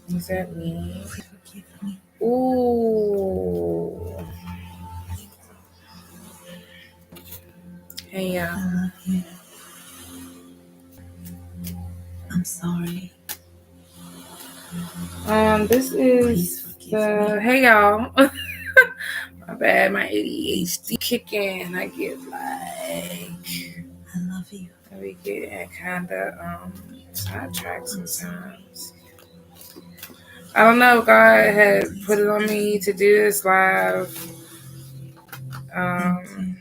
What's that mean? Please forgive me. Ooh. Hey, I love you. I'm sorry. This Please is forgive the me. hey y'all. My bad, my ADHD kicking. I get like I love you. we get kind of sidetracked I'm sorry. sometimes. I don't know. God had put it on me to do this live. Thank Um, you.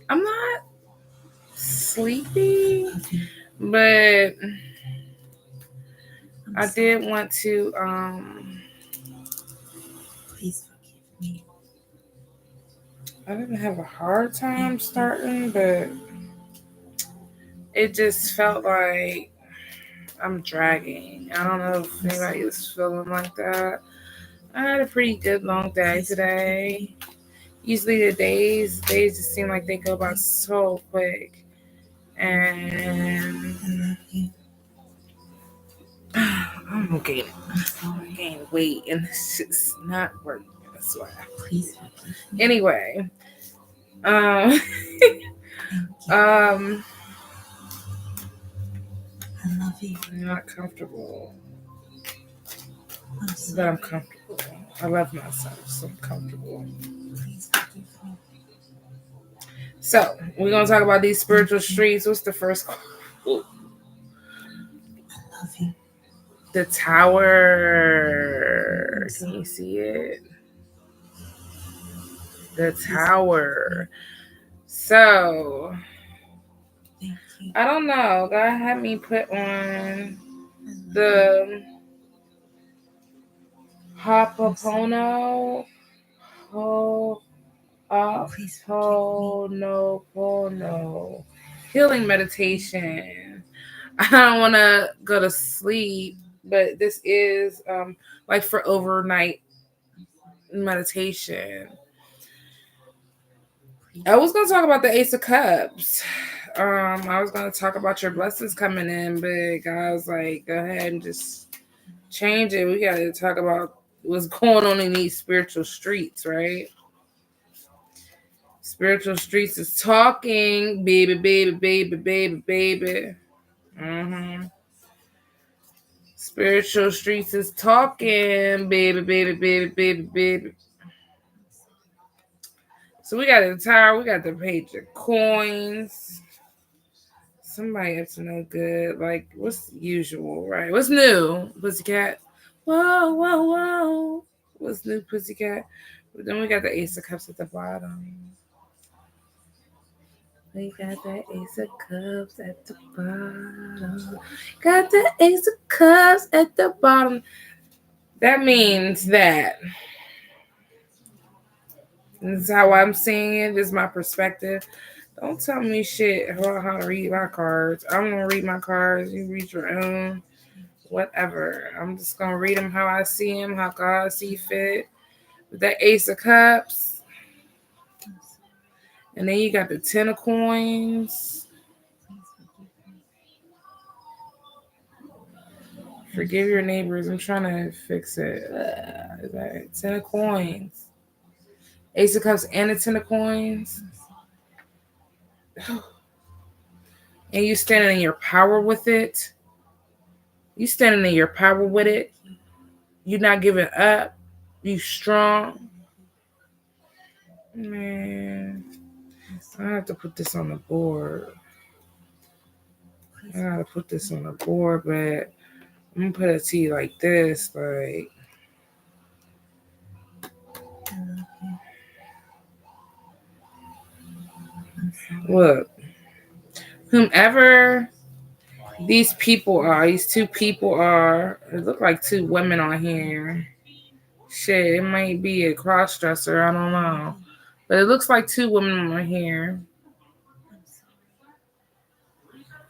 I'm not sleepy, Love you. but I'm I sorry. did want to Please forgive me. I didn't have a hard Thank time you. starting, but it just felt like I'm dragging. I don't know if I'm anybody sorry. is feeling like that. I had a pretty good long day Please forgive today. me. Usually the days just seem like they go by so quick. And I love you. I'm gaining, I'm sorry. weight and it's just not working. That's why. Please forgive me. Anyway, um, Thank you. um, I love you. I'm not comfortable, I'm but I'm sorry. comfortable. I love myself, so I'm comfortable. Please forgive me. So we're gonna talk about these Thank spiritual you. streets. What's the first? Ooh, I love you. the tower. I'm Can you sorry. see it? The Please forgive tower. me. So Thank you. I don't know. God had me put on I love you. the I'm sorry. Hopopono Ho Please forgive me. Ho'oponopono healing meditation. I don't want to go to sleep, but this is like for overnight meditation. Please I was forgive gonna talk me. about the Ace of Cups. I was gonna talk about your blessings coming in, but God was like, go ahead and just change it. We gotta talk about what's going on in these spiritual streets, right? Spiritual streets is talking, baby, baby, baby, baby, baby. Mm-hmm. Spiritual streets is talking, baby, baby, baby, baby, baby. So we got the tower, we got the page of coins. Somebody up to no good. Like, what's usual, right? What's new, Pussycat? Whoa, whoa, whoa. What's new, Pussycat? But then we got the Ace of Cups at the bottom. We got the Ace of Cups at the bottom. Got the Ace of Cups at the bottom. That means that this is how I'm seeing it. This is my perspective. Don't tell me shit about how to read my cards. I'm gonna read my cards. You read your own. Whatever. I'm just gonna read them how I see them, how God see fit. With that Ace of Cups, I'm sorry. and then you got the Ten of Coins. Please forgive me. I'm Forgive your sorry. neighbors. I'm trying to fix it. Is that it? Ten of Coins, Ace of Cups, and the Ten of Coins. I'm sorry. And you standing in your power with it. You standing in your power with Thank it. you. You not giving up. You strong. I love you. Man, I'm I have sorry. to put this on the board. I Please gotta put forgive this me. on the board, but I'm gonna put it to you like this, like I love you. I'm sorry. look, whomever Please these forgive people me. are, these two people are, it look like two women on Thank you. here. Shit, it might be a cross dresser, I don't I love know. you. But it looks like two women on here. I'm sorry.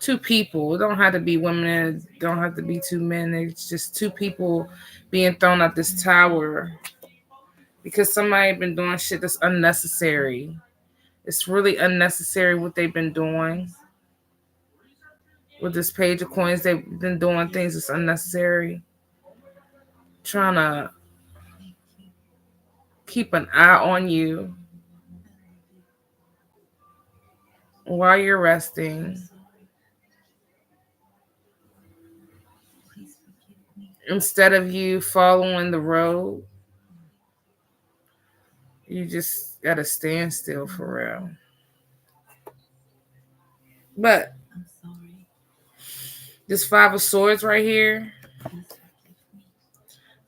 Two people. It don't have to be women, it don't have to be two men. It's just two people being thrown at this Thank you. tower because somebody been doing shit that's unnecessary. It's really unnecessary what they've been doing. With this page of coins, they've been doing things that's unnecessary. trying to keep an eye on you while you're resting. Please forgive me. Instead of you following the road, you just gotta stand still for real. But I'm sorry. this Five of Swords right here, Please forgive me.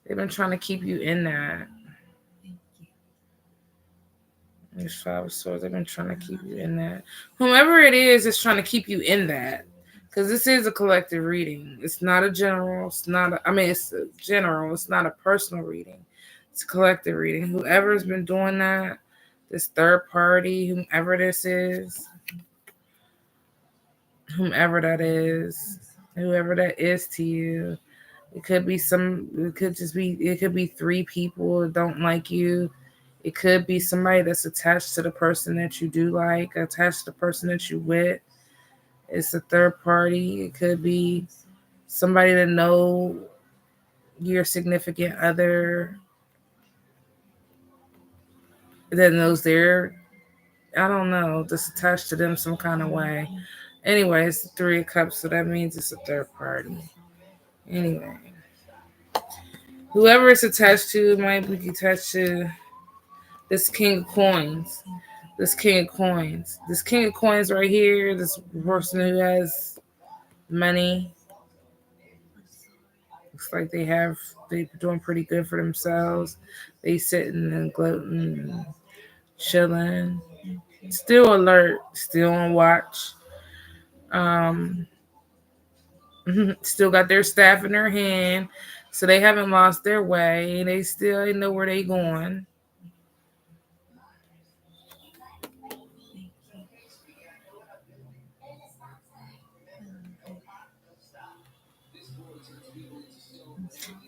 they've been trying to keep you in that. Thank you. This Five of Swords, they've been trying to keep you in that. Whomever it is trying to keep you in that. Because this is a collective reading. It's not a general. It's a general. It's not a personal reading. It's a collective reading. Whoever's been doing that, this third party, whomever this is, whomever that is, whoever that is to you, it could be it could be three people that don't like you. It could be somebody that's attached to the person that you do like, attached to the person that you with. It's a third party. It could be somebody that know your significant other, that knows I don't know, just attached to them some kind of way. Anyway, it's the Three of Cups, so that means it's a third party. Anyway, whoever it's attached to might be attached to this King of Coins. This King of Coins. This King of Coins right here, this person who has money. Looks like they're doing pretty good for themselves. They sitting and gloating and chilling. Still alert, still on watch. Still got their staff in their hand. So they haven't lost their way. They know where they going.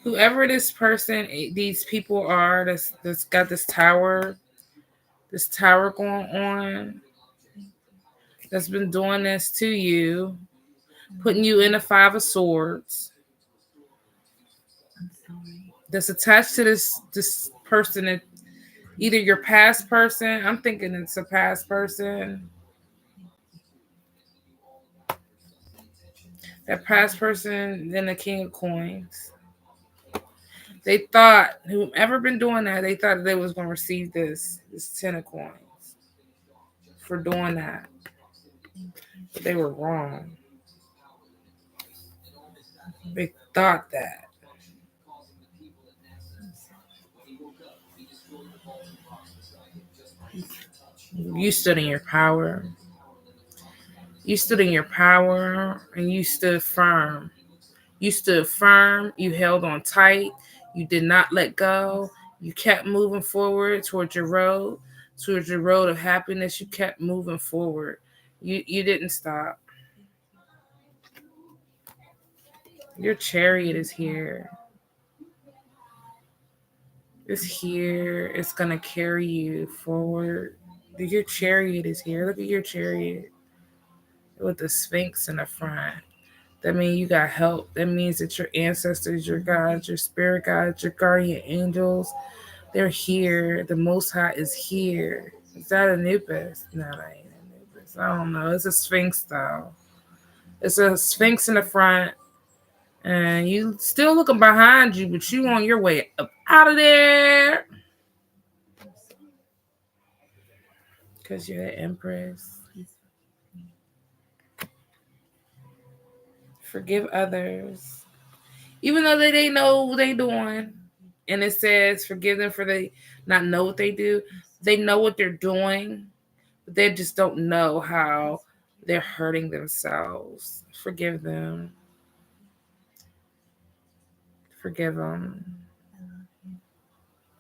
Whoever this person, these people are, that's got this tower going on, that's been doing this to you, putting you in a Five of Swords. I'm sorry. That's attached to this person, that either your past person. I'm thinking it's a past person. That past person, then the King of Coins. They thought, whoever been doing that, they thought they was going to receive this Ten of Coins for doing that. But they were wrong. They thought that. You stood in your power. You stood in your power and you stood firm. You stood firm. You held on tight. You did not let go. You kept moving forward towards your road of happiness. You kept moving forward. You didn't stop. Your chariot is here. It's here. It's going to carry you forward. Your chariot is here. Look at your chariot with the Sphinx in the front. That means you got help. That means that your ancestors, your gods, your spirit guides, your guardian angels, they're here. The Most High is here. Is that Anubis? No, that ain't Anubis. I don't know. It's a Sphinx though. It's a Sphinx in the front. And you still looking behind you, but you on your way up out of there. Because you're the Empress. Forgive others. Even though they know what they doing. And it says forgive them for they not know what they do. They know what they're doing, but they just don't know how they're hurting themselves. Forgive them. Forgive them.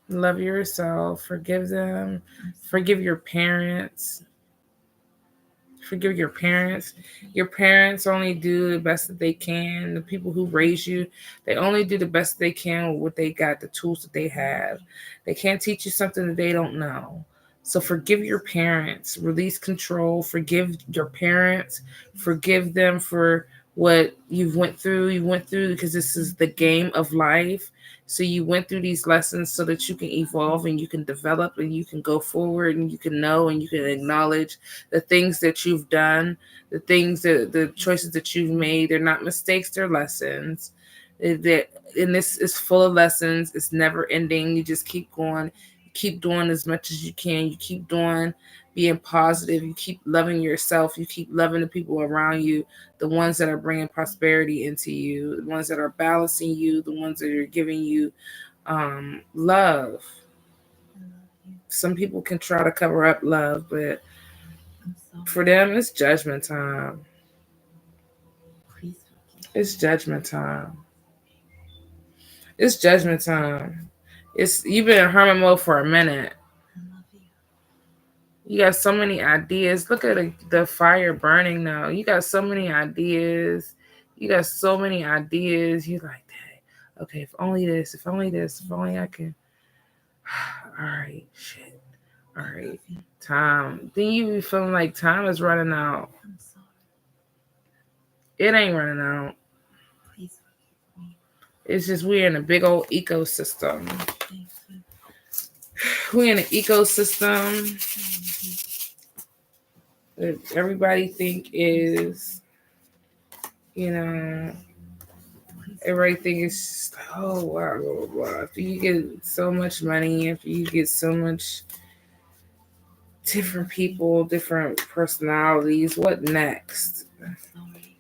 Love yourself. Forgive them. Forgive your parents. Forgive your parents. Your parents only do the best that they can. The people who raise you, they only do the best they can with what they got, the tools that they have. They can't teach you something that they don't know. So forgive your parents. Release control. Forgive your parents. Forgive them for what you went through because this is the game of life. So you went through these lessons so that you can evolve and you can develop and you can go forward and you can know and you can acknowledge the things that you've done, the choices that you've made. They're not mistakes, they're lessons. That and this is full of lessons. It's never ending. You just keep going, you keep doing as much as you can. You keep doing, being positive. You keep loving yourself. You keep loving the people around you, the ones that are bringing prosperity into you, the ones that are balancing you, the ones that are giving you love. I love you. Some people can try to cover up love, but I'm sorry. for them, it's judgment time. Please forgive It's me. judgment time. It's judgment time. It's you've been in hermit mode for a minute. I love you. You got so many ideas. Look at the fire burning now. You got so many ideas. You got so many ideas. You're like, dang, okay, if only this, if only this, if only I can. All right, shit. All I love right, you. time. Then you be feeling like time is running out. I'm sorry. It ain't running out. Please forgive me. It's just we're in a big old ecosystem. Thank you. We're in an ecosystem I love you. that everybody think is, you know, Please everything is just like, oh wow, blah, blah, blah. After you get so much money, after you get so much different people, different personalities, what next? I'm sorry.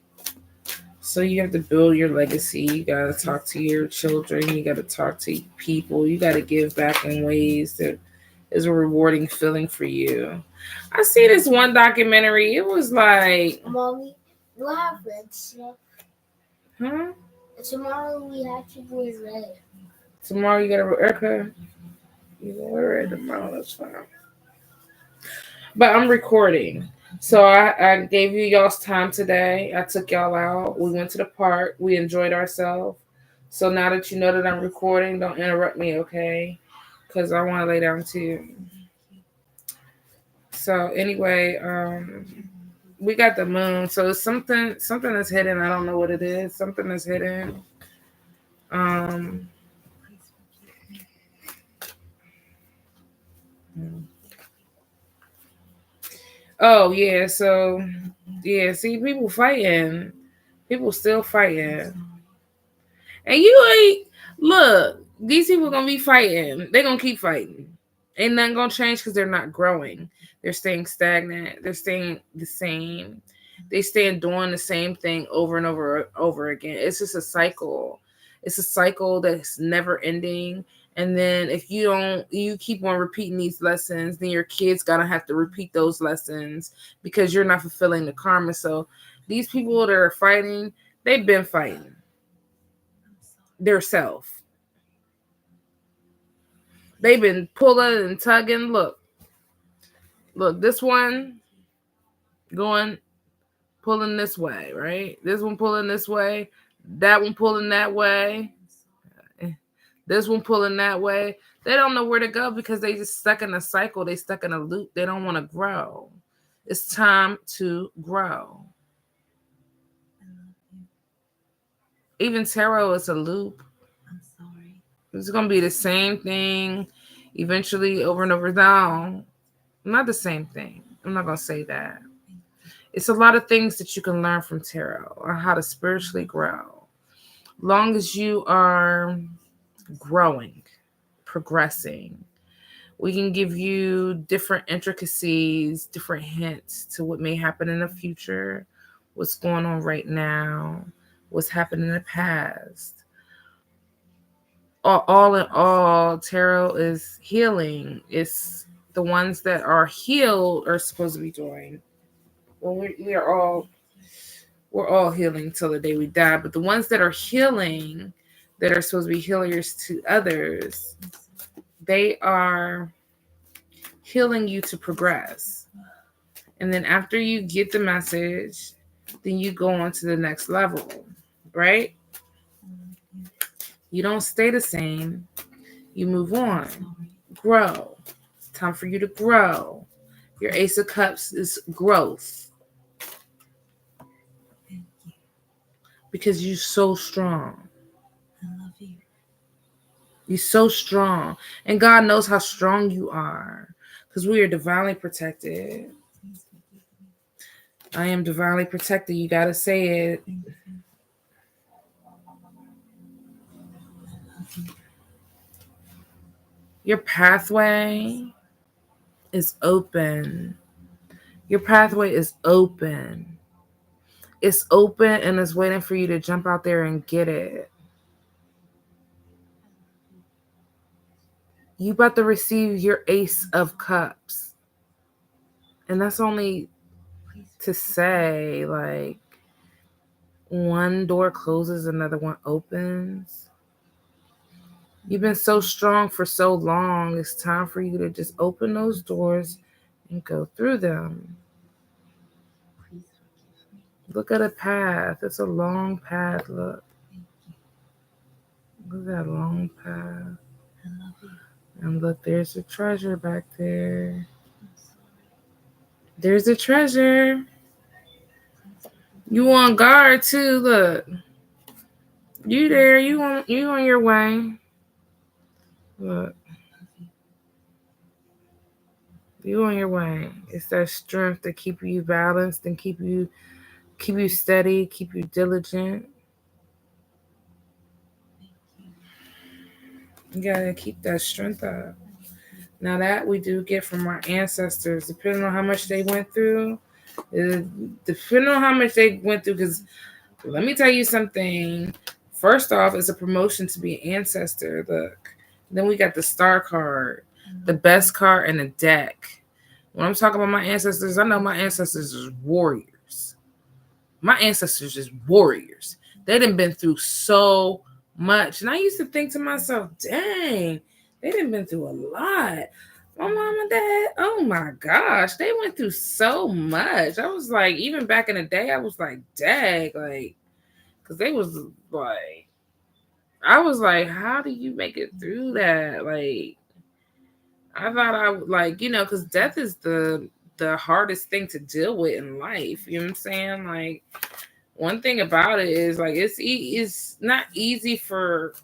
So you have to build your legacy. You gotta talk to your children. You gotta talk to people. You gotta give back in ways that is a rewarding feeling for you. I see this one documentary. It was like, Mommy, do I have red stuff? huh? Tomorrow we have to wear red. Tomorrow you gotta okay. You can wear it tomorrow. That's fine. But I'm recording. So I gave you y'all's time today. I took y'all out. We went to the park. We enjoyed ourselves. So now that you know that I'm recording, don't interrupt me, okay? Because I want to lay down too. So anyway, we got the moon. So it's something that's hidden. I don't know what it is. Something that's hidden. Um Please forgive me. oh yeah, so yeah, see people fighting. People still fighting. I'm sorry. And you ain't look, these people gonna be fighting. They gonna keep fighting. Ain't nothing gonna change because they're not growing. They're staying stagnant. They're staying the same. They stay doing the same thing over and over again. It's just a cycle. It's a cycle that's never ending. And then if you keep on repeating these lessons, then your kids gotta have to repeat those lessons because you're not fulfilling the karma. So these people that are fighting, they've been fighting I'm sorry. their self. They've been pulling and tugging. Look, this one going pulling this way, right? This one pulling this way, that one pulling that way, I'm sorry. this one pulling that way. They don't know where to go because they just stuck in a cycle. They stuck in a loop. They don't want to grow. It's time to grow. I love you. Even tarot is a loop. I'm sorry. It's gonna be the same thing eventually over and over. No, not the same thing. I'm not gonna say that. Thank you. It's a lot of things that you can learn from tarot on how to spiritually grow. Long as you are growing, progressing, we can give you different intricacies, different hints to what may happen in the future, what's going on right now, what's happened in the past. All in all, tarot is healing. It's the ones that are healed are supposed to be doing. Well, we're all healing till the day we die, but the ones that are healing, that are supposed to be healers to others, they are healing you to progress. And then after you get the message, then you go on to the next level, right? I love you. You don't stay the same. You move I'm on, sorry. grow. It's time for you to grow. Your Ace of Cups is growth. Thank you. because you're so strong. I love you. You're so strong. And God knows how strong you are because we are divinely protected. Please forgive me. I am divinely protected. You got to say it. Thank you. I love you. Your pathway is open. Your pathway is open. It's open and it's waiting for you to jump out there and get it. You about to receive your Ace of Cups. And that's only Please to say, like, one door closes, another one opens. You've been so strong for so long. It's time for you to just open those doors and go through them. please forgive me. Look at a path. It's a long path. Look. Thank you. Look at that long path. I love you. And look, there's a treasure back there. I'm sorry. There's a treasure. Please forgive me. You on guard too. Look. You there. You on your way. Look. I love you. You on your way. It's that strength to keep you balanced and keep you steady, keep you diligent. Thank you. You gotta keep that strength up. Now that we do get from our ancestors, depending on how much they went through, depending on how much they went through, because let me tell you something. First off, it's a promotion to be an ancestor. Look. Then we got the star card, the best card in the deck. When I'm talking about my ancestors, I know my ancestors is warriors. My ancestors is warriors. They done been through so much. And I used to think to myself, dang, they done been through a lot. My mom and dad, oh my gosh, they went through so much. I was like, even back in the day, I was like, dang, like, because they was like, I was like, how do you make it through that? Like, I thought I would, like, because death is the hardest thing to deal with in life. You know what I'm saying? Like, one thing about it is, like, it's not easy for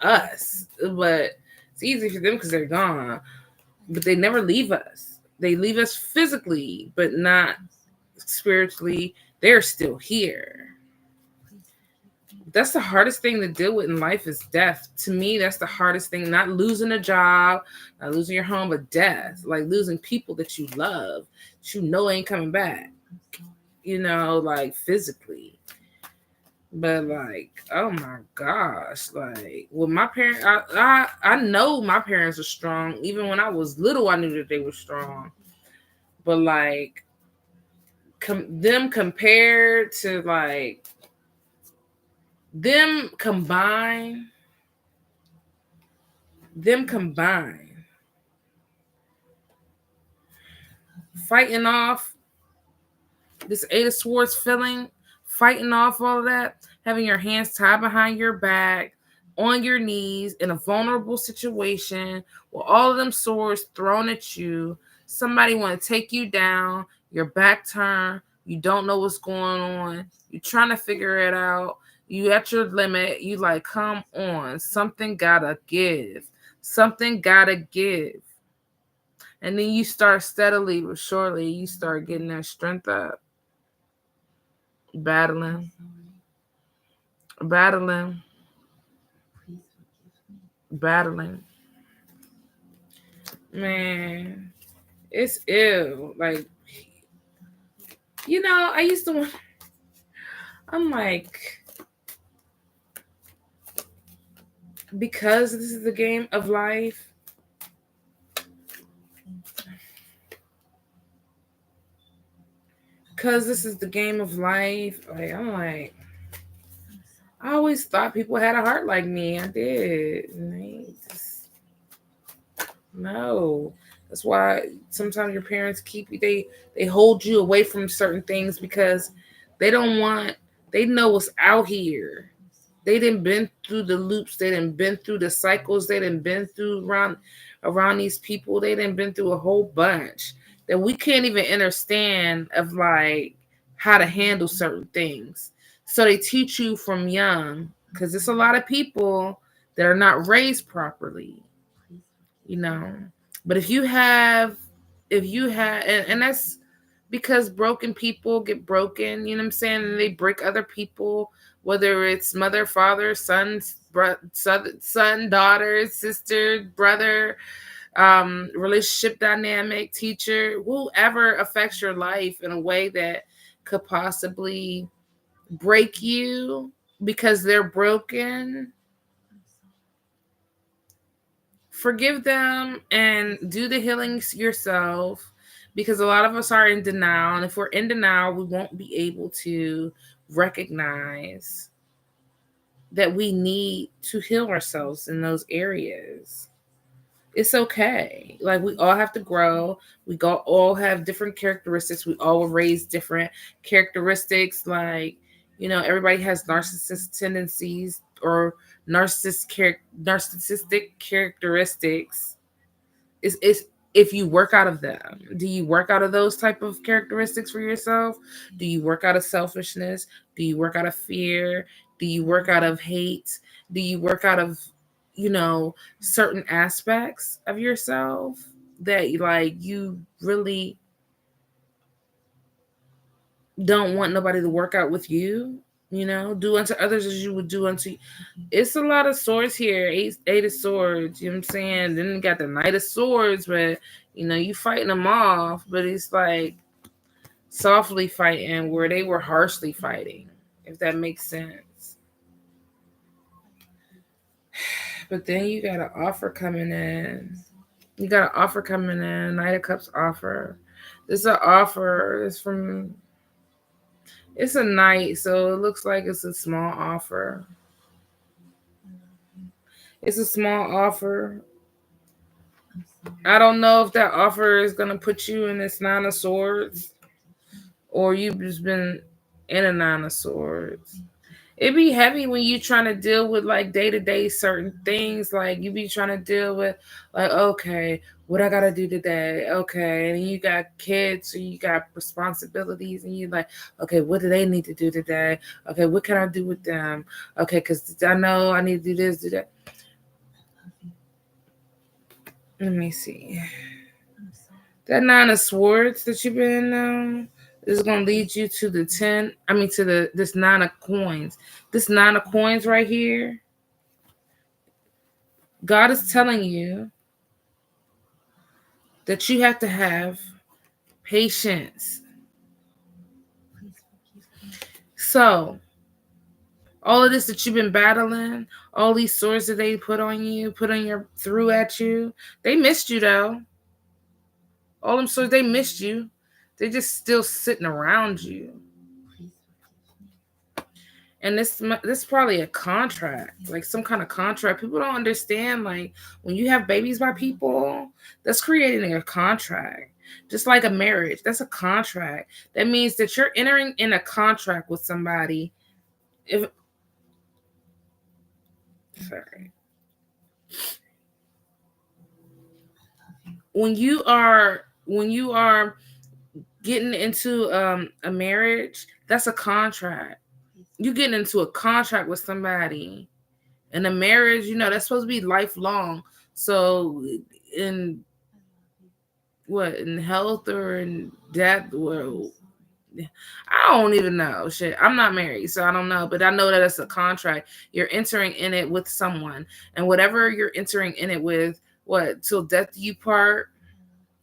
us, but it's easy for them because they're gone. But they never leave us. They leave us physically, but not spiritually. They're still here. That's the hardest thing to deal with in life is death. To me, that's the hardest thing. Not losing a job, not losing your home, but death. Like losing people that you love, that you know ain't coming back. Like physically. But like, oh my gosh, like with my parents, I know my parents are strong. Even when I was little, I knew that they were strong. But like, them compared to like. Them combined, fighting off this Eight of Swords feeling, fighting off all of that, having your hands tied behind your back, on your knees in a vulnerable situation with all of them swords thrown at you. Somebody want to take you down, your back turned, you don't know what's going on, you're trying to figure it out. You at your limit. You like, come on. Something gotta give. Something gotta give. And then you start steadily but surely, you start getting that strength up. Battling. Man, it's ill. Like, I used to want. I'm like, because this is the game of life, like, I'm like, I always thought people had a heart like me. I did. And they just, no. That's why sometimes your parents keep you, they hold you away from certain things because they know what's out here. They done been through the loops. They done been through the cycles. They done been through around these people. They done been through a whole bunch that we can't even understand of like how to handle certain things. So they teach you from young, because there's a lot of people that are not raised properly, you know. But if you have, and that's because broken people get broken, you know what I'm saying? And they break other people, whether it's mother, father, son, daughter, sister, brother, relationship dynamic, teacher, whoever affects your life in a way that could possibly break you because they're broken. Forgive them and do the healings yourself, because a lot of us are in denial, and if we're in denial we won't be able to recognize that we need to heal ourselves in those areas. It's okay. Like, we all have to grow. All have different characteristics. We all were raised different characteristics. Like, everybody has narcissist tendencies or narcissistic characteristics. Is if you work out of them, do you work out of those type of characteristics for yourself? Do you work out of selfishness? Do you work out of fear? Do you work out of hate? Do you work out of certain aspects of yourself that, like, you really don't want nobody to work out with you? Do unto others as you would do unto. It's a lot of swords here. Eight of swords. You know what I'm saying? Then you got the Knight of Swords, but you fighting them off, but it's like softly fighting where they were harshly fighting, if that makes sense. But then you got an offer coming in. Knight of Cups offer. This is an offer. It's a knight, so it looks like it's a small offer. It's a small offer. I don't know if that offer is going to put you in this Nine of Swords, or you've just been in a Nine of Swords. It'd be heavy when you trying to deal with like day-to-day certain things. Like, you be trying to deal with like, okay, what I gotta do today? Okay, and you got kids, or you got responsibilities, and you like, okay, what do they need to do today? Okay, what can I do with them? Okay, because I know I need to do this, do that. Let me see. That Nine of Swords that you've been is going to lead you to the 10. I mean, to this Nine of Coins. This Nine of Coins right here. God is telling you that you have to have patience. So, all of this that you've been battling, all these swords that they put on you, threw at you, they missed you though. All them swords, they missed you. They just still sitting around you. And this probably a contract, like some kind of contract. People don't understand, like, when you have babies by people, that's creating a contract. Just like a marriage, that's a contract. That means that you're entering in a contract with somebody. When you are getting into a marriage, that's a contract. You getting into a contract with somebody. And a marriage, that's supposed to be lifelong. So in health or in death, well, I don't even know. Shit, I'm not married, so I don't know. But I know that it's a contract. You're entering in it with someone, and whatever you're entering in it with, till death do you part?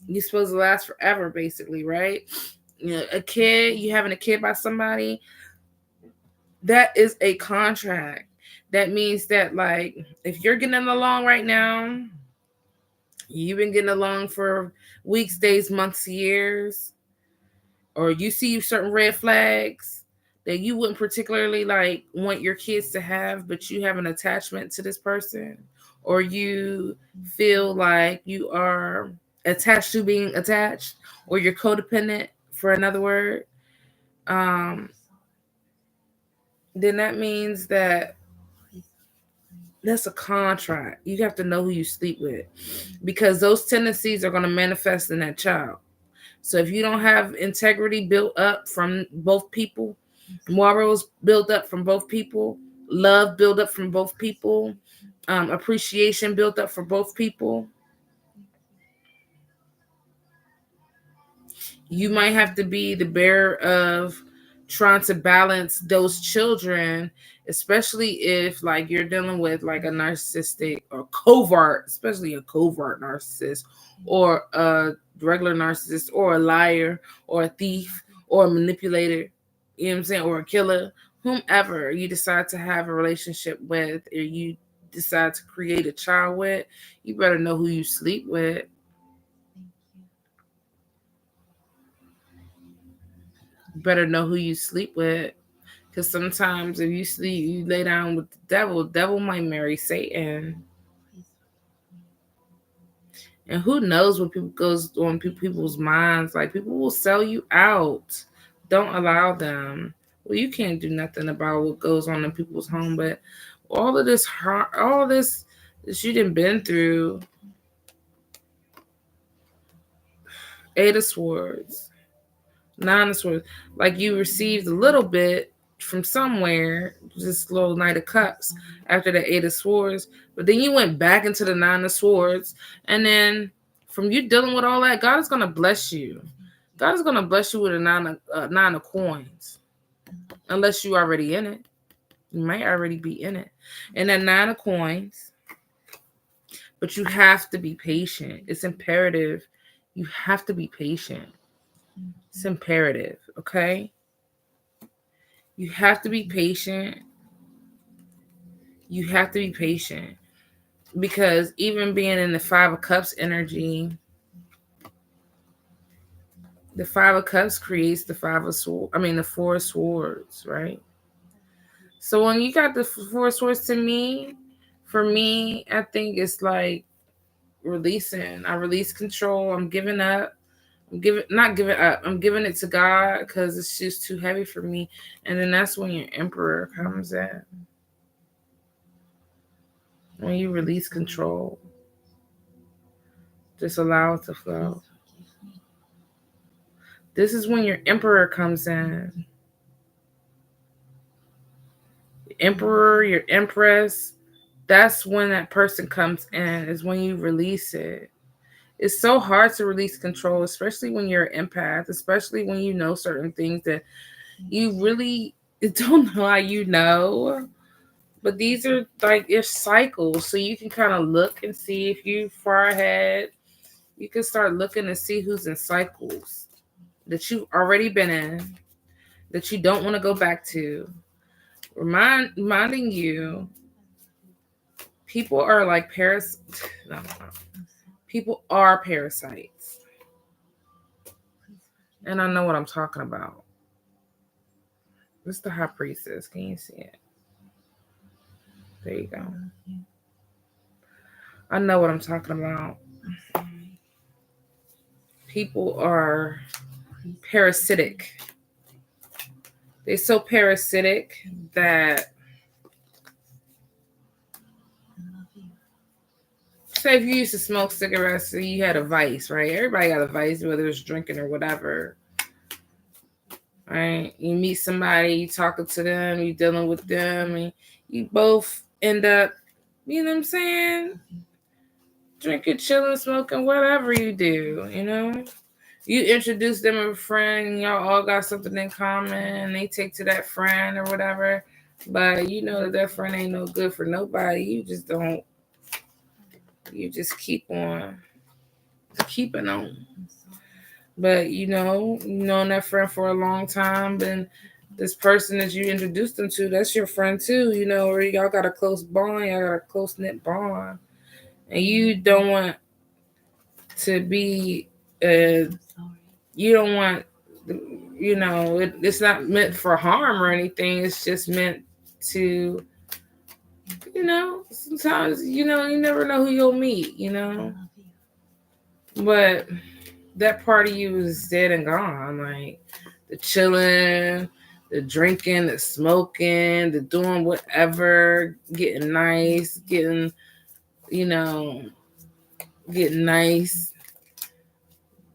You're supposed to last forever, basically, right? A kid, you having a kid by somebody, that is a contract. That means that, like, if you're getting along right now, you've been getting along for weeks, days, months, years, or you see certain red flags that you wouldn't particularly like want your kids to have, but you have an attachment to this person, or you feel like you are attached to being attached, or you're codependent, for another word, then that means that that's a contract. You have to know who you sleep with, because those tendencies are going to manifest in that child. So if you don't have integrity built up from both people, morals built up from both people, love built up from both people, appreciation built up for both people, you might have to be the bearer of trying to balance those children, especially if like you're dealing with like a narcissistic or covert, especially a covert narcissist or a regular narcissist or a liar or a thief or a manipulator, you know what I'm saying, or a killer, whomever you decide to have a relationship with or you decide to create a child with, you better know who you sleep with. Better know who you sleep with. Because sometimes if you sleep, you lay down with the devil might marry Satan. And who knows what people goes on people's minds. Like people will sell you out. Don't allow them. Well, you can't do nothing about what goes on in people's home, but all of this all this that you done been through. Eight of Swords. Nine of Swords. Like you received a little bit from somewhere, this little Knight of Cups after the Eight of Swords, but then you went back into the Nine of Swords, and then from you dealing with all that, God is gonna bless you. God is gonna bless you with a nine of coins, unless you already in it. You might already be in it, and that Nine of Coins. But you have to be patient. It's imperative. You have to be patient. It's imperative, okay? You have to be patient. You have to be patient. Because even being in the Five of Cups energy, the Five of Cups creates the the Four of Swords, right? So when you got the Four of Swords for me, I think it's like releasing. I release control. I'm giving up. Not giving up. I'm giving it to God because it's just too heavy for me. And then that's when your Emperor comes in. When you release control, just allow it to flow. This is when your Emperor comes in. Your Emperor, your Empress. That's when that person comes in. Is when you release it. It's so hard to release control, especially when you're an empath, especially when you know certain things that you really don't know how you know. But these are like your cycles. So you can kind of look and see if you far ahead. You can start looking and see who's in cycles that you've already been in, that you don't want to go back to. Reminding you, people are like no. People are parasites. And I know what I'm talking about. This is the High Priestess. Can you see it? There you go. I know what I'm talking about. People are parasitic. They're so parasitic that, say if you used to smoke cigarettes, so you had a vice, right? Everybody got a vice, whether it's drinking or whatever. Right? You meet somebody, you talking to them, you dealing with them, and you both end up, you know what I'm saying? Drinking, chilling, smoking, whatever you do, you know? You introduce them to a friend, y'all all got something in common, and they take to that friend or whatever. But you know that friend ain't no good for nobody. You just keep on keeping on. But you know that friend for a long time, then this person that you introduced them to, that's your friend too, you know, or y'all got a close bond, y'all got a close knit bond. And you don't want to be you don't want, you know, it's not meant for harm or anything. It's just meant to, you know, sometimes, you know, you never know who you'll meet, you know. But that part of you is dead and gone. Like the chilling, the drinking, the smoking, the doing whatever, getting nice, getting nice.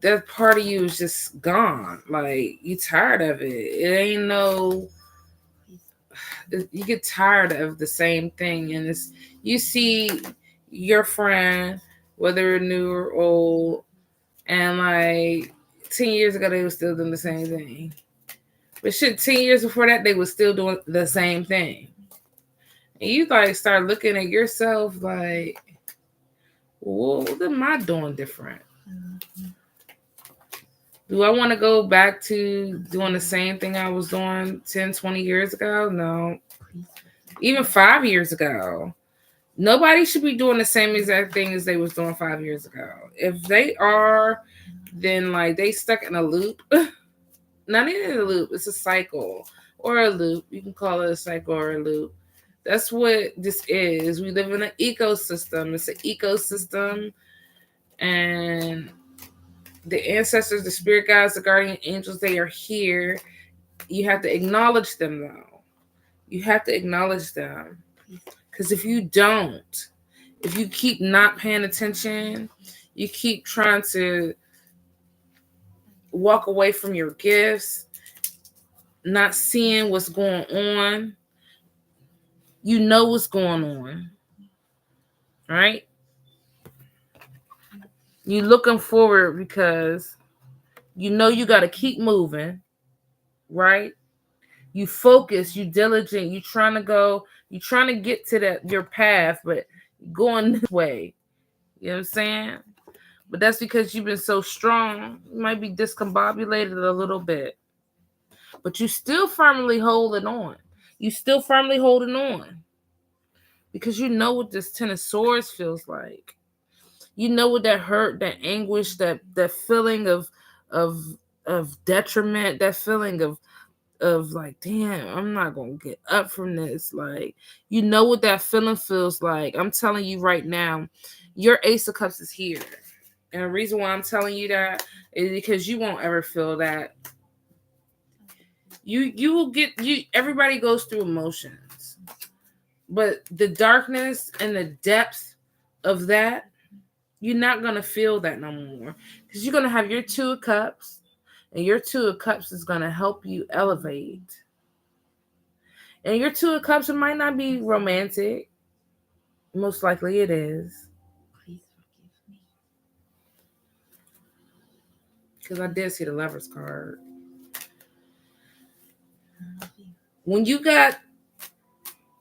that part of you is just gone. Like you tired of it. It ain't no. You get tired of the same thing, and it's you see your friend, whether new or old, and like 10 years ago they were still doing the same thing. But shit, 10 years before that they were still doing the same thing. And you like start looking at yourself like, well, what am I doing different? Do I want to go back to doing the same thing I was doing 10, 20 years ago? No. Even 5 years ago. Nobody should be doing the same exact thing as they was doing 5 years ago. If they are, then like they stuck in a loop. Not even a loop, it's a cycle or a loop. You can call it a cycle or a loop. That's what this is. We live in an ecosystem. It's an ecosystem, and the ancestors, the spirit guides, the guardian angels, they are here. You have to acknowledge them, though. You have to acknowledge them. Because if you don't, if you keep not paying attention, you keep trying to walk away from your gifts, not seeing what's going on, you know what's going on, right? You looking forward because you know you got to keep moving, right? You focus, you diligent, you trying to get to that your path, but going this way. You know what I'm saying? But that's because you've been so strong. You might be discombobulated a little bit, but you still firmly holding on. You still firmly holding on because you know what this Ten of Swords feels like. You know what that hurt, that anguish, that feeling of detriment, that feeling of like, damn, I'm not gonna get up from this. Like, you know what that feeling feels like. I'm telling you right now, your Ace of Cups is here. And the reason why I'm telling you that is because you won't ever feel that. You will get everybody goes through emotions. But the darkness and the depth of that, you're not gonna feel that no more. Because you're gonna have your Two of Cups. And your Two of Cups is going to help you elevate. And your Two of Cups, it might not be romantic. Most likely it is. Please forgive me. Because I did see the Lover's card. I love you. When you got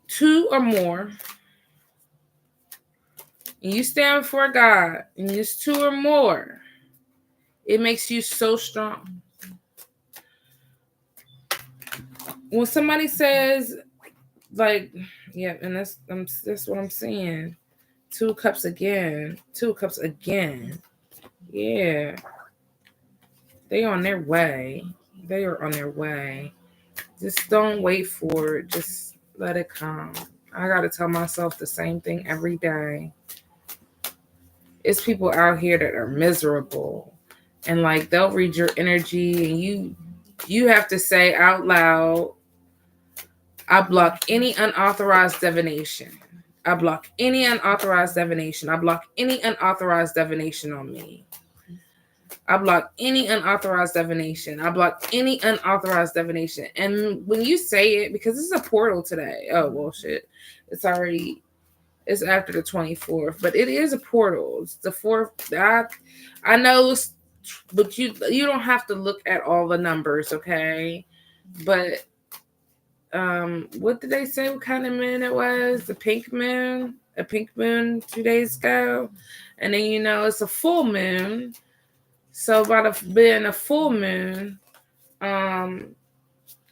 two or more, and you stand before God, and it's two or more, it makes you so strong. When somebody says, like, yeah, and that's what I'm saying. Two of Cups again. Two of Cups again. Yeah. They on their way. They are on their way. Just don't wait for it. Just let it come. I got to tell myself the same thing every day. It's people out here that are miserable. And like they'll read your energy and you have to say out loud, I block any unauthorized divination. I block any unauthorized divination. I block any unauthorized divination on me. I block any unauthorized divination. I block any unauthorized divination. And when you say it, because this is a portal today. Oh, well, shit. It's after the 24th, but it is a portal. It's the 4th. I know, but you don't have to look at all the numbers, okay? But what did they say? What kind of moon it was? The pink moon? A pink moon 2 days ago. And then, it's a full moon. So by being a full moon, and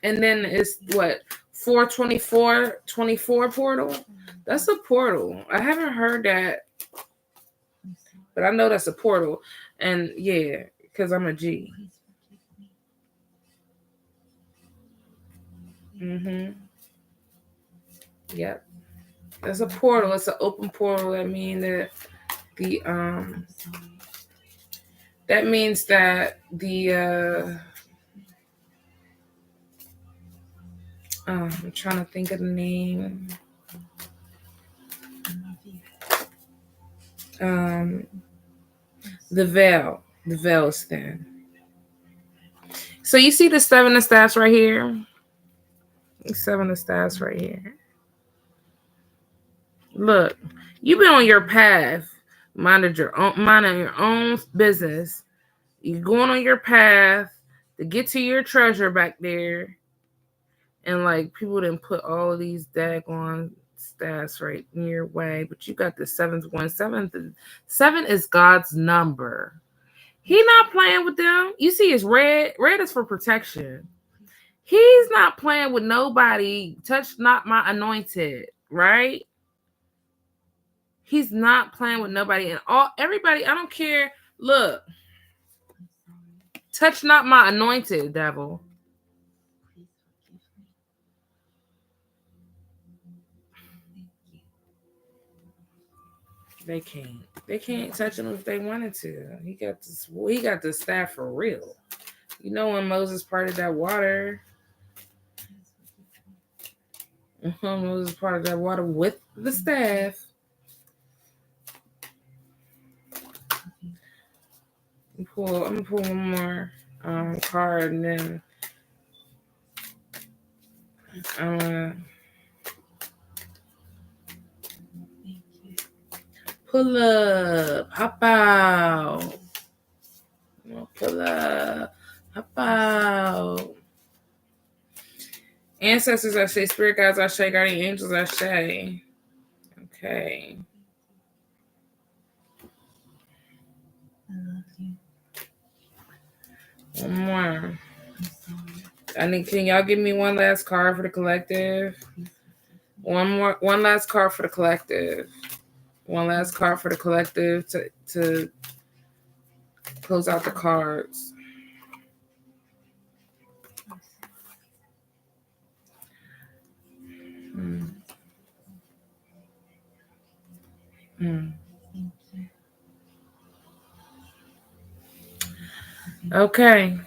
then it's what, 4/24 portal? That's a portal. I haven't heard that, but I know that's a portal. And yeah, because I'm a G. Yep. That's a portal. It's an open portal. That means that I'm trying to think of the name. The veil. The veil is thin. So you see the seven of staffs right here? The seven of staffs right here. Look, you've been on your path, minding your own business. You're going on your path to get to your treasure back there. And like people didn't put all of these daggone stats right in your way, but you got the seventh one. Seven is God's number. He not playing with them. You see, it's red. Red is for protection. He's not playing with nobody. Touch not my anointed, right? He's not playing with nobody. And everybody, I don't care. Look, touch not my anointed, devil. Please forgive me. Thank you. They can't touch him if they wanted to. He got this. He got the staff for real. You know when Moses parted that water. Moses parted that water with the staff. I'm gonna pull one more card and then I'm gonna pull up, hop out. Pull up, hop out. Ancestors, I say. Spirit guides, I say. Guardian angels, I say. Okay. I love you. One more. I'm sorry. Can y'all give me one last card for the collective? Please One last card for the collective. One last card for the collective to close out the cards. Thank you. Okay.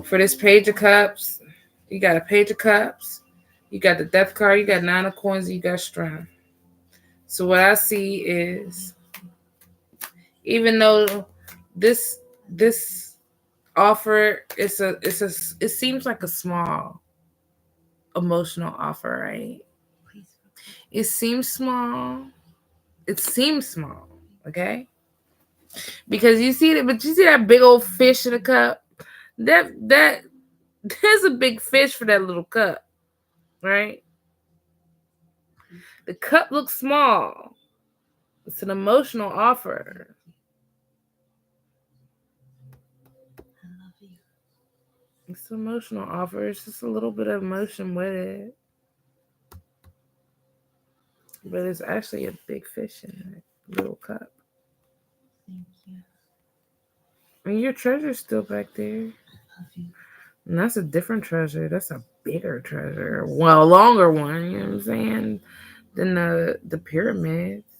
For this Page of Cups, you got a Page of Cups, you got the Death card, you got Nine of Coins, you got Strength. So what I see is, even though this offer it seems like a small emotional offer, right? Please It seems small. Okay? Because you see that big old fish in the cup? That there's a big fish for that little cup, right? The cup looks small. It's an emotional offer. I love you. It's an emotional offer. It's just a little bit of emotion with it. But it's actually a big fish in that little cup. Thank you. And your treasure's still back there. I love you. And that's a different treasure. That's a bigger treasure. Well, a longer one, you know what I'm saying? Than the pyramids.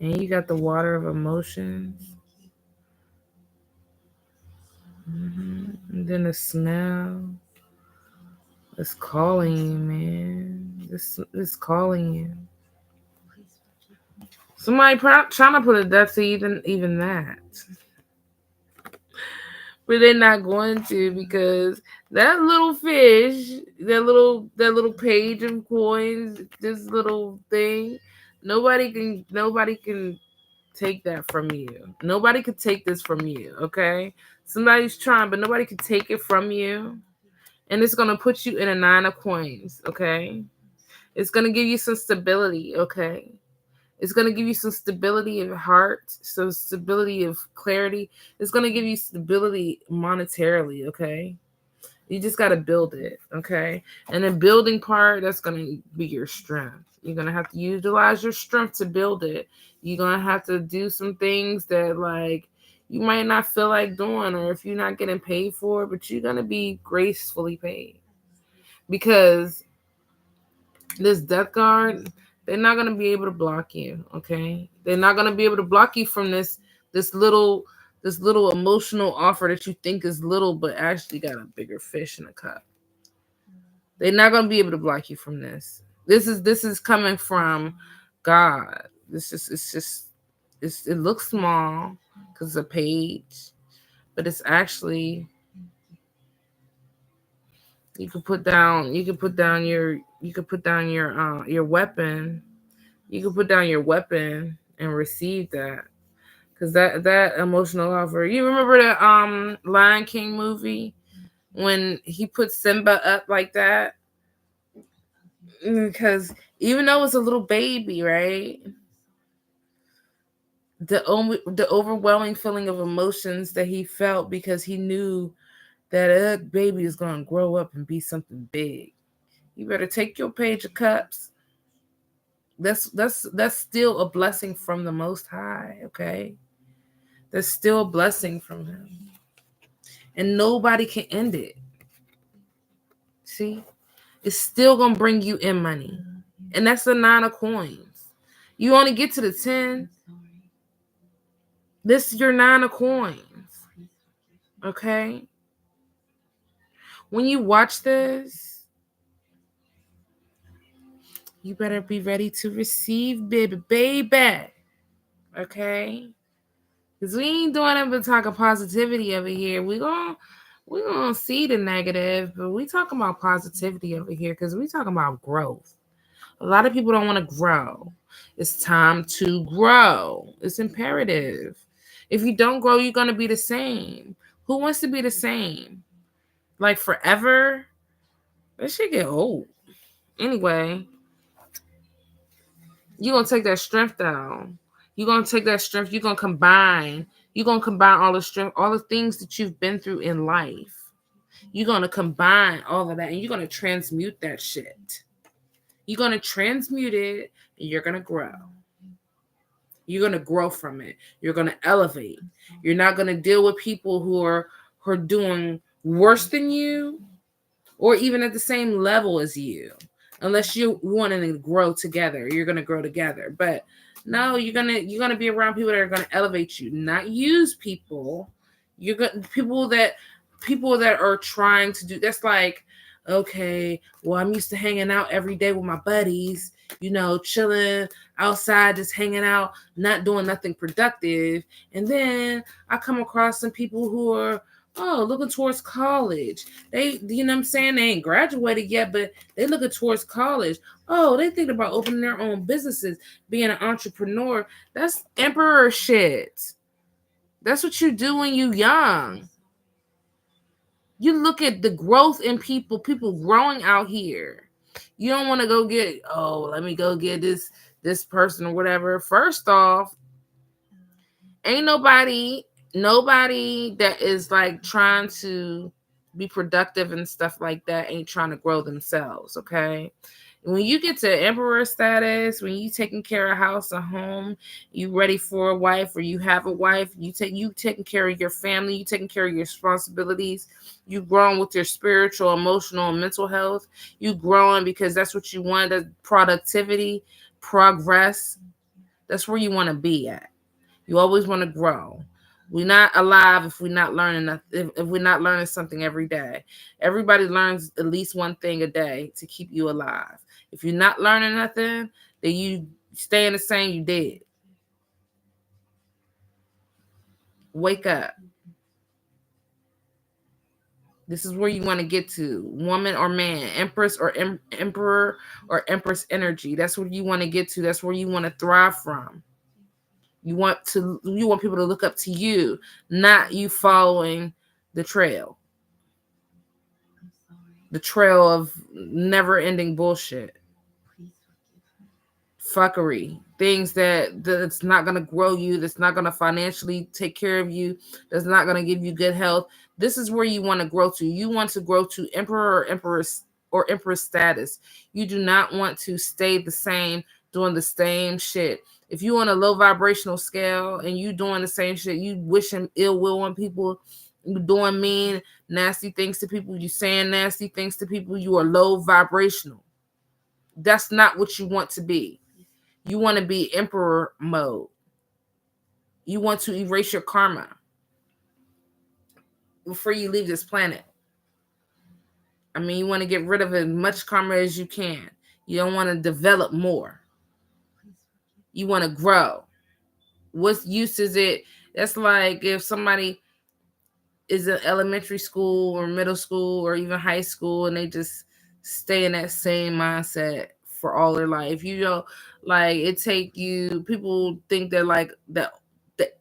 And you got the water of emotions. And then the smell. It's calling you, man. It's calling you. Please forgive me. Somebody trying to put a death to even that. But they're not going to, because that little fish, that little page of coins, this little thing, nobody can take that from you. Nobody could take this from you, okay? Somebody's trying, but nobody can take it from you. And it's gonna put you in a Nine of Coins, okay? It's gonna give you some stability, okay? It's going to give you some stability of heart, some stability of clarity. It's going to give you stability monetarily, okay? You just got to build it, okay? And the building part, that's going to be your strength. You're going to have to utilize your strength to build it. You're going to have to do some things that, like, you might not feel like doing, or if you're not getting paid for it, but you're going to be gracefully paid. Because this Death card, they're not going to be able to block you, okay? They're not going to be able to block you from this little emotional offer that you think is little, but actually got a bigger fish in the cup. They're not going to be able to block you from this. This is coming from God. It looks small, because it's a page, but it's actually you could put down your weapon. You could put down your weapon and receive that. Cause that emotional offer. You remember the Lion King movie when he put Simba up like that? Because even though it's a little baby, right? The overwhelming feeling of emotions that he felt because he knew that a baby is gonna grow up and be something big. You better take your page of cups. That's still a blessing from the Most High. Okay, that's still a blessing from Him, and nobody can end it. See, it's still gonna bring you in money, and that's the 9 of coins. You only get to the 10. This is your 9 of coins. Okay. When you watch this, you better be ready to receive, baby. Okay? Because we ain't doing it but talking positivity over here. We're gonna see the negative, but we talking about positivity over here because we talking about growth. A lot of people don't want to grow. It's time to grow. It's imperative. If you don't grow, you're gonna be the same. Who wants to be the same? Like forever? That shit get old. Anyway, you're gonna take that strength down. You're gonna take that strength, you're gonna combine all the strength, all the things that you've been through in life. You're gonna combine all of that and you're gonna transmute that shit. You're gonna transmute it and you're gonna grow. You're gonna grow from it. You're gonna elevate. You're not gonna deal with people who are doing worse than you or even at the same level as you. Unless you wanting to grow together, you're gonna grow together. But no, you're gonna be around people that are gonna elevate you, not use people. You're gonna people that are trying to do. That's like, okay, well, I'm used to hanging out every day with my buddies, chilling outside, just hanging out, not doing nothing productive, and then I come across some people who are looking towards college. They, you know what I'm saying? They ain't graduated yet, but they looking towards college. Oh, they think about opening their own businesses, being an entrepreneur. That's emperor shit. That's what you do when you young. You look at the growth in people growing out here. You don't want to go get, let me go get this person or whatever. First off, ain't nobody that is like trying to be productive and stuff like that ain't trying to grow themselves. Okay, when you get to emperor status, when you taking care of a house, a home, you ready for a wife or you have a wife, you taking care of your family, you taking care of your responsibilities, you growing with your spiritual, emotional, and mental health, you growing because that's what you want, that productivity, progress. That's where you want to be at. You always want to grow. We're not alive if we're not learning. If we're not learning something every day. Everybody learns at least one thing a day to keep you alive. If you're not learning nothing, then you staying the same. You dead. Wake up. This is where you want to get to, woman or man, empress or emperor or empress energy. That's where you want to get to. That's where you want to thrive from. You want people to look up to you, not you following the trail. The trail of never-ending bullshit. Fuckery. Things that's not going to grow you, that's not going to financially take care of you, that's not going to give you good health. This is where you want to grow to. You want to grow to emperor or empress status. You do not want to stay the same, doing the same shit. If you on a low vibrational scale and you doing the same shit, you wishing ill will on people, you doing mean, nasty things to people, you saying nasty things to people, you are low vibrational. That's not what you want to be. You want to be emperor mode. You want to erase your karma before you leave this planet. I mean, you want to get rid of as much karma as you can. You don't want to develop more. You want to grow. What use is it That's like if somebody is in elementary school or middle school or even high school and they just stay in that same mindset for all their life. You know, like it take you people think that like the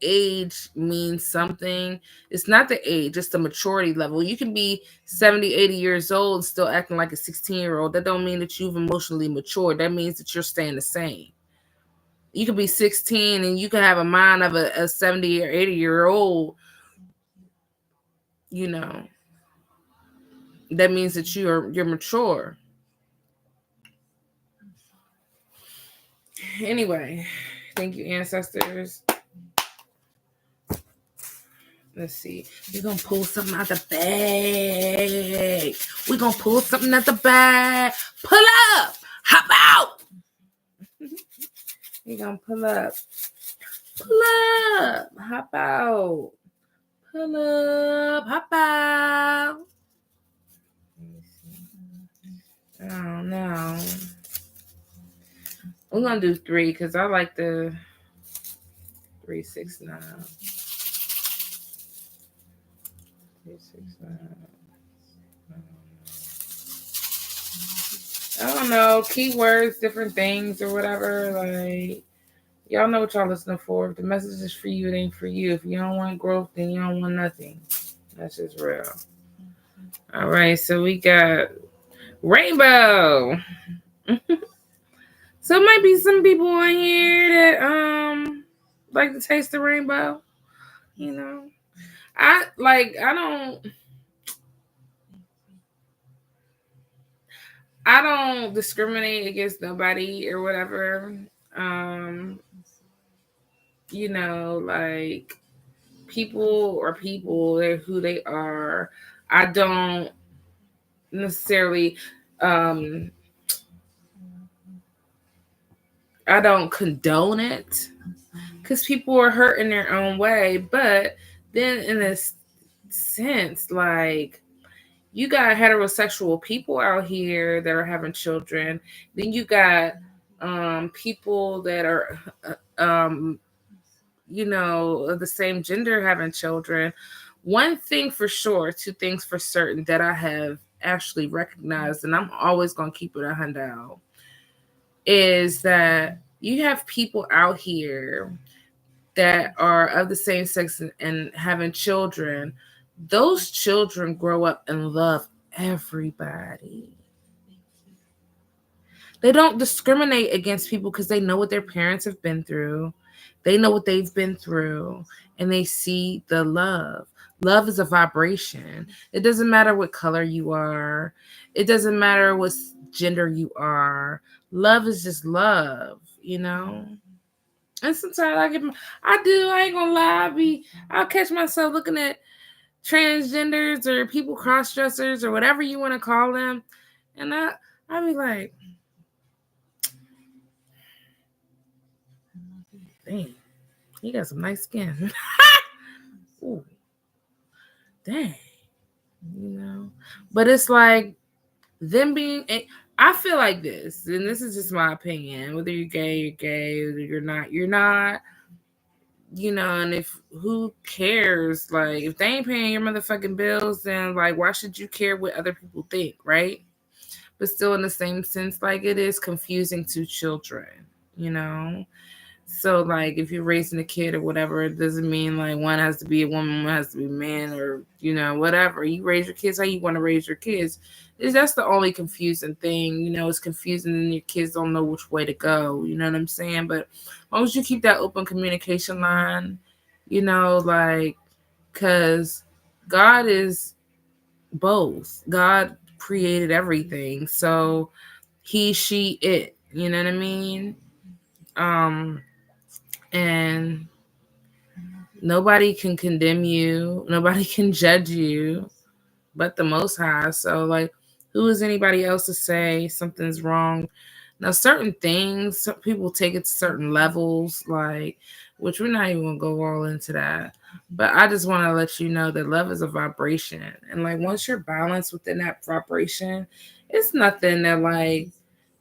age means something. It's not the age, it's the maturity level. You can be 70, 80 years old and still acting like a 16-year-old. That don't mean that you've emotionally matured. That means that you're staying the same. You could be 16 and you can have a mind of a 70 or 80-year-old, you know. That means that you're mature. Anyway, thank you, ancestors. Let's see. We're gonna pull something out the bag. We're gonna pull something out the bag. Pull up! Hop out! We're gonna pull up. Pull up! Hop out. Pull up, hop out. I don't know. We're gonna do 3 because I like the 3, 6, 9. 3, 6, 9. I don't know. Keywords, different things or whatever. Like, y'all know what y'all listening for. If the message is for you, it ain't for you. If you don't want growth, then you don't want nothing. That's just real. All right, so we got rainbow. So it might be some people on here that like to taste the rainbow. You know, I don't discriminate against nobody or whatever. You know, like people are people, they're who they are. I don't necessarily I don't condone it because people are hurt in their own way. But then in this sense, like you got heterosexual people out here that are having children. Then you got people that are you know, of the same gender having children. One thing for sure, 2 things for certain that I have actually recognized, and I'm always gonna keep it 100, is that you have people out here that are of the same sex and having children. Those children grow up and love everybody. They don't discriminate against people because they know what their parents have been through. They know what they've been through and they see the love. Love is a vibration. It doesn't matter what color you are. It doesn't matter what gender you are. Love is just love, you know? And sometimes I ain't gonna lie, I'll catch myself looking at transgenders or people cross-dressers or whatever you want to call them. And I'll be like, dang, he got some nice skin. Ooh, dang, you know. But it's like them being. I feel like this, and this is just my opinion. Whether you're gay, you're gay. Whether you're not, you're not. You know, and if who cares? Like, if they ain't paying your motherfucking bills, then like, why should you care what other people think, right? But still, in the same sense, like it is confusing to children, you know. So, like, if you're raising a kid or whatever, it doesn't mean like one has to be a woman, one has to be a man, or you know, whatever. You raise your kids how you want to raise your kids. That's the only confusing thing, you know. It's confusing, and your kids don't know which way to go. You know what I'm saying? But as long as you keep that open communication line, you know, like, because God is both. God created everything, so He, she, it. You know what I mean? And nobody can condemn you. Nobody can judge you but the Most High. So, like, who is anybody else to say something's wrong? Now, certain things, some people take it to certain levels, like, which we're not even going to go all into that. But I just want to let you know that love is a vibration. And, like, once you're balanced within that vibration, it's nothing that, like,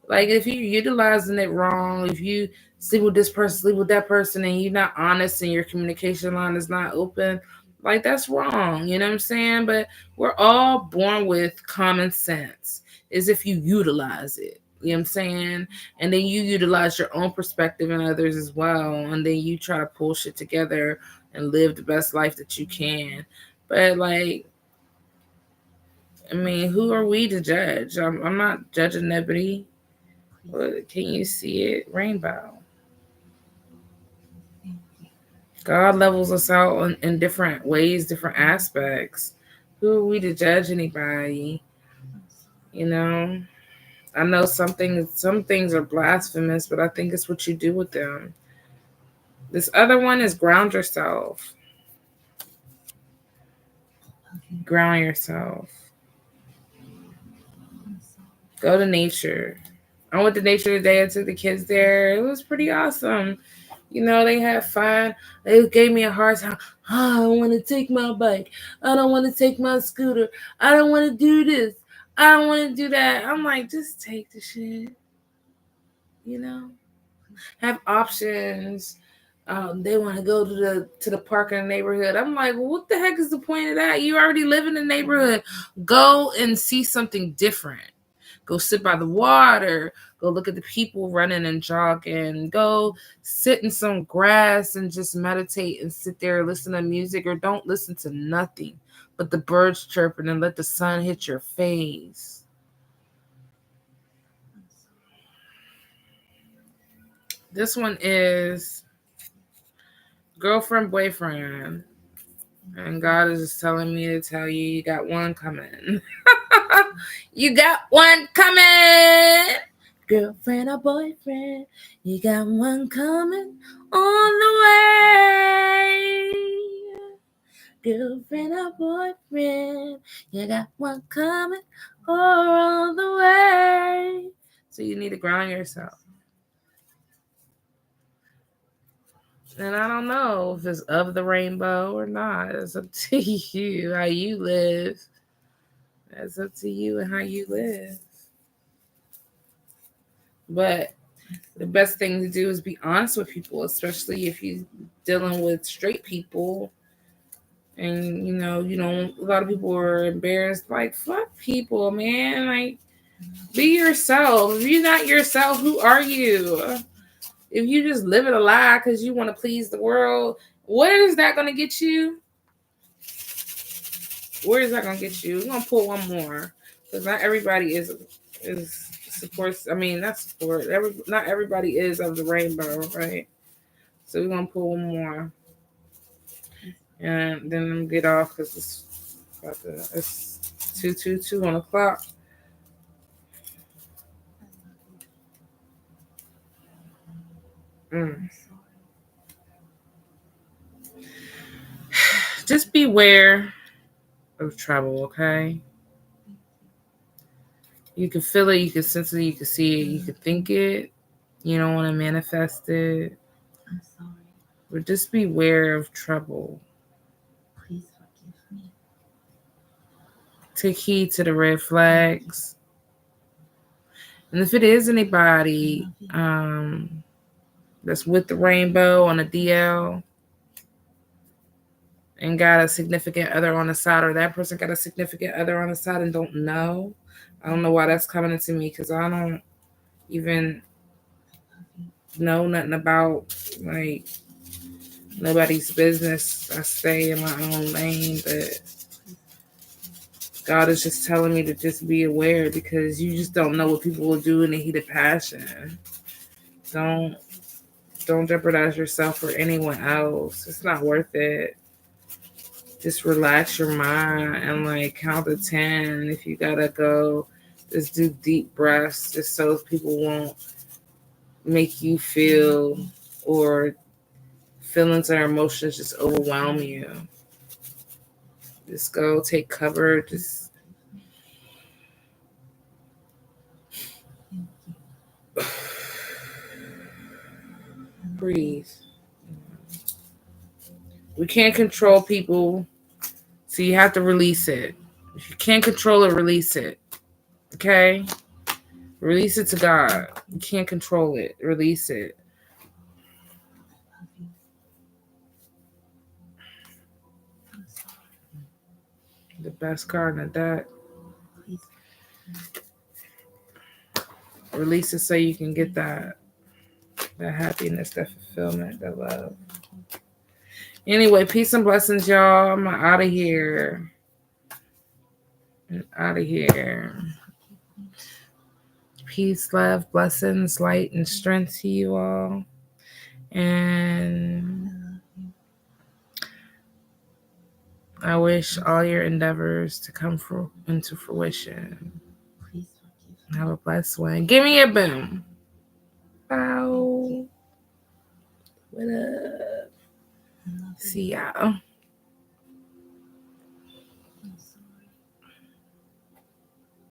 Like if you're utilizing it wrong, if you sleep with this person, sleep with that person, and you're not honest and your communication line is not open, like that's wrong. You know what I'm saying? But we're all born with common sense. Is if you utilize it. You know what I'm saying? And then you utilize your own perspective and others as well. And then you try to pull shit together and live the best life that you can. But like, I mean, who are we to judge? I'm not judging nobody. But can you see it? Rainbow. Thank you. God levels us out in different ways, different aspects. Who are we to judge anybody? I'm sorry. You know, I know some things are blasphemous, but I think it's what you do with them. This other one is ground yourself. Love you. Ground yourself. I'm sorry. Go to nature. I went to nature today. I took the kids there. It was pretty awesome. You know, they had fun. They gave me a hard time. Oh, I don't want to take my bike. I don't want to take my scooter. I don't want to do this. I don't want to do that. I'm like, just take the shit. You know, have options. They want to go to the park in the neighborhood. I'm like, well, what the heck is the point of that? You already live in the neighborhood. Go and see something different. Go sit by the water. Go look at the people running and jogging. Go sit in some grass and just meditate and sit there and listen to music, or don't listen to nothing but the birds chirping and let the sun hit your face. I'm sorry. This one is girlfriend, boyfriend. And God is just telling me to tell you, you got one coming. You got one coming. Girlfriend or boyfriend, you got one coming on the way. Girlfriend or boyfriend, you got one coming or on the way. So you need to ground yourself. And I don't know if it's of the rainbow or not. It's up to you how you live. It's up to you and how you live. But the best thing to do is be honest with people, especially if you're dealing with straight people. And you don't. A lot of people are embarrassed. Like, fuck people, man. Like, be yourself. If you're not yourself, who are you? If you just live in a lie because you want to please the world, where is that going to get you? Where is that going to get you? We're going to pull one more because not everybody is supports. I mean, not support. Not everybody is of the rainbow, right? So we're going to pull one more. And then get off because it's 2:22 on the clock. I'm sorry. Just beware of trouble, okay? You can feel it, you can sense it, you can see it, you can think it. You don't want to manifest it. I'm sorry. But just beware of trouble. Please forgive me. Take heed to the red flags. And if it is anybody that's with the rainbow on a DL and got a significant other on the side, or that person got a significant other on the side and don't know, I don't know why that's coming into me because I don't even know nothing about like nobody's business. I stay in my own lane, but God is just telling me to just be aware because you just don't know what people will do in the heat of passion. Don't jeopardize yourself or anyone else. It's not worth it. Just relax your mind and like count to 10. If you gotta go, just do deep breaths just so people won't make you feel or feelings or emotions just overwhelm you. Just go take cover. Just breathe. We can't control people, so you have to release it. If you can't control it, release it. Okay? Release it to God. You can't control it. Release it. I love you. I'm sorry. The best card in the deck. Please. Release it so you can get that happiness, that fulfillment, that love. Anyway, peace and blessings, y'all. I'm out of here. Out of here. Peace, love, blessings, light, and strength to you all. And I love you. I wish all your endeavors to come into fruition. Please forgive me. Have a blessed one. Give me a boom. Bow. What up? I love you. See y'all.